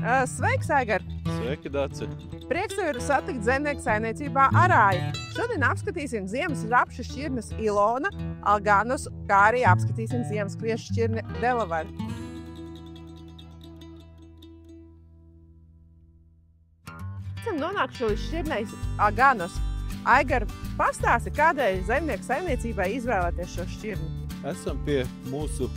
Sveiks, Aigar! Sveiki, Dace! Prieks tev ir satikt zemnieku saimniecībā Arāju. Šodien apskatīsim ziemas rapšu šķirnes Ilona, Alganus, kā arī apskatīsim ziemas kviešu šķirni Delaware. Esam nonākuši līdz šķirnei Alganus. Aigar, pastāsti, kādēļ zemnieku saimniecībai izvēlēties šo šķirni? Esam pie mūsu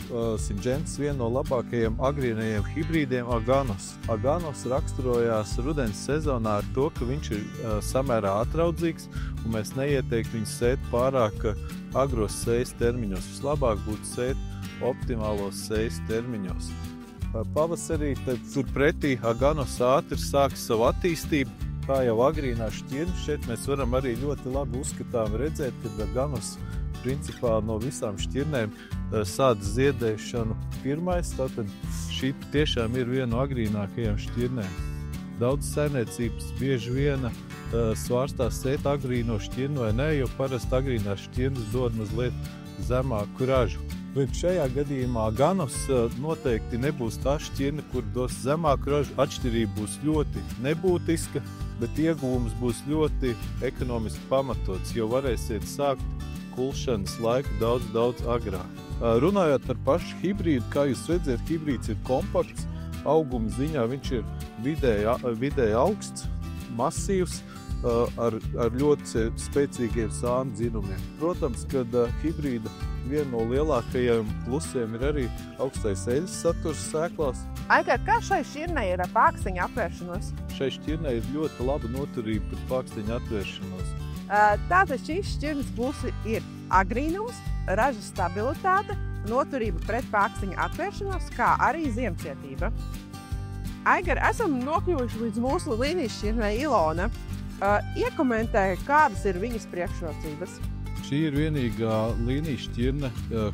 Syngenta's viena no labākajiem agrīnajiem hibrīdiem Alganus. Alganus raksturojās rudens sezonā ar to, ka viņš ir samērā atraudzīgs, un mēs neieteiktu viņu sēt pārāk agros sejas termiņos. Vislabāk būtu sēt optimālos sejas termiņos. Pavasarī turpretī Alganus ātri sāk savu attīstību. Kā jau agrīnā šķirne, šeit mēs varam arī ļoti labi uzskatām redzēt, ka Alganus principā no visām šķirnēm sāc ziedēšanu pirmais, tātad šī tiešām ir viena no agrīnākajām šķirnēm. Daudz saimniecības bieži vien svārstās sēt agrīno šķirnu vai ne, jo parasti agrīnās šķirnes dod mazliet zemāku ražu. Bet šajā gadījumā Alganus noteikti nebūs tā šķirne, kur dos zemāku ražu. Atšķirība būs ļoti nebūtiska, bet ieguvums būs ļoti ekonomiski pamatots, jo varēsiet sākt kulšanas laiku daudz agrāk. Runājot par pašu hibrīdu, kā jūs redzat, hibrīds ir kompakts, auguma ziņā viņš ir vidēji augsts, masīvs, ar ļoti spēcīgiem sānu dzinumiem. Protams, kad hibrīda viena no lielākajiem plusiem ir arī augstais eļas saturs sēklās. Aigar, kā šai šķirnei ir ar pākstiņa atvēršanos? Šai šķirnei ir ļoti laba noturība pret pākstiņa atvēršanos. Tātad šīs šķirnes plusi ir agrīnums, ražas stabilitāte, noturība pret pākstiņa atvēršanos, kā arī ziemcietība. Aigar, esam nokļuvuši līdz mūsu līnijas šķirnei Ilona. Iekomentē, kādas ir viņas priekšrocības? Šī ir vienīgā līnijas šķirne,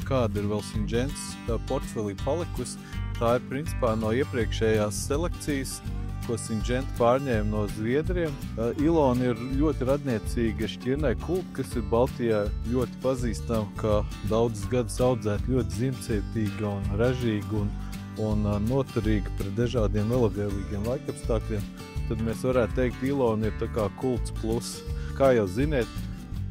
kāda ir vēl Syngenta's portfelī palikusi. Tā ir principā no iepriekšējās selekcijas, ko Syngenta pārņēma no Zviedriem. Ilona ir ļoti radniecīga šķirnei Kult, kas ir Baltijā ļoti pazīstama, kā daudzus gadus audzēt, ļoti ziemcietīga un ražīga un noturīga pret dažādiem nelabvēlīgiem laikapstākļiem. Tad mēs varētu teikt, Ilona ir tā kā Kults plus. Kā jau ziniet,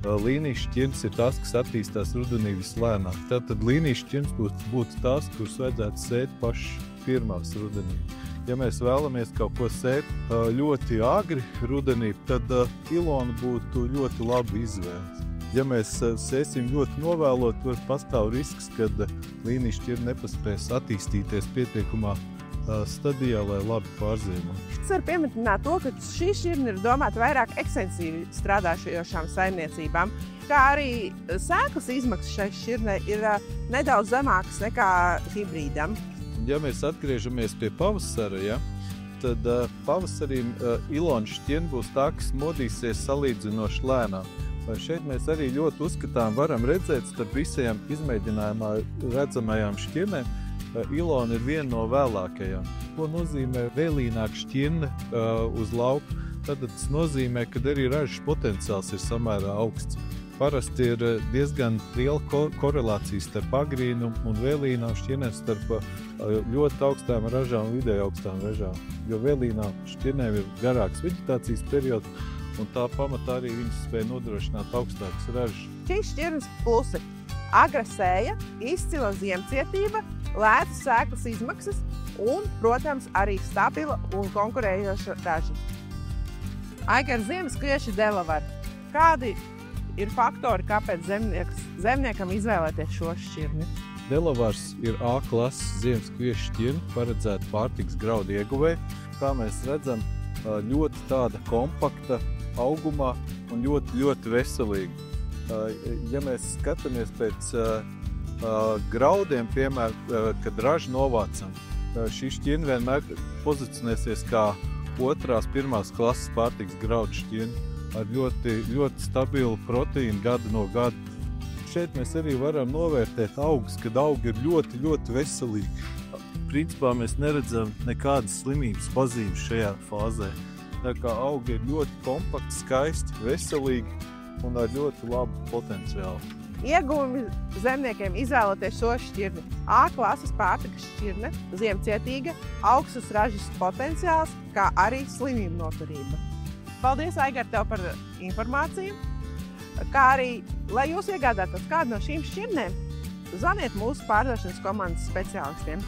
līnijas šķirnes ir tās, kas attīstās rudenī vislēnāk. Tātad līnijas šķirnes būtu tās, kuras vajadzētu sēt paši pirmās rudenī. Ja mēs vēlamies kaut ko sēt ļoti agri rudenī, tad Ilona būtu ļoti laba izvēle. Ja mēs sēsim ļoti novēlot, tad pastāv risks, kad līnijas šķirne nepaspēs attīstīties pietiekamā stadijā, lai labi pārziemo. Es varu pieminēt to, ka šī šķirne ir domāta vairāk ekstensīvi strādājošām saimniecībām, kā arī sēklas izmaksas šai šķirnei ir nedaudz zemākas nekā hibrīdam. Ja mēs atgriežamies pie pavasara, tad pavasarī Ilona šķirne būs tā, kas modīsies salīdzinoši lēnām. Šeit mēs arī ļoti uzskatām varam redzēt starp visajām izmēģinājumā redzamajām šķirnēm, Ilona ir viena no vēlākajām. Ko nozīmē vēlīnāka šķirne uz lauku? Tad tas nozīmē, ka arī ražas potenciāls ir samērā augsts. Parasti ir diezgan liela korelācija starp agrīnumu un vēlīnām šķirnēm starp ļoti augstām ražām un vidēji augstām ražām. Jo vēlīnām šķirnēm ir garāks veģetācijas periods, un tā pamatā arī viņas spēja nodrošināt augstākas ražas. Šīs šķirnes plusi – agra sēja, izcila ziemcietība, lētas sēklas izmaksas un, protams, arī stabila un konkurējoša raža. Aigar, ziemas kvieši Delaware. Kādi ir faktori, kāpēc zemniekam izvēlēties šo šķirni? Delawares ir A klases ziemas kviešu šķirne, paredzēta pārtikas graudu ieguvēji. Kā mēs redzam, ļoti tāda kompakta augumā un ļoti veselīga. Ja mēs skatāmies pēc graudiem, piemēram, kad ražu novācam, šī šķirne vienmēr pozicionēsies kā pirmās klases pārtikas graudu šķirne ar ļoti stabilu proteīnu gadu no gada. Šeit mēs arī varam novērtēt augus, kad augi ir ļoti veselīgi. Principā mēs neredzam nekādas slimības pazīmes šajā fāzē. Tā kā augi ir ļoti kompakti, skaisti, veselīgi un ar ļoti labu potenciālu. Ieguvumi zemniekiem izvēloties šo šķirni. A klases pārtikas šķirne, ziemcietīga, augstas ražas potenciāls, kā arī slimību noturība. Paldies, Aigar, tev par informāciju. Kā arī, lai jūs iegādātos kādu no šīm šķirnēm, zvaniet mūsu pārdošanas komandas speciālistiem.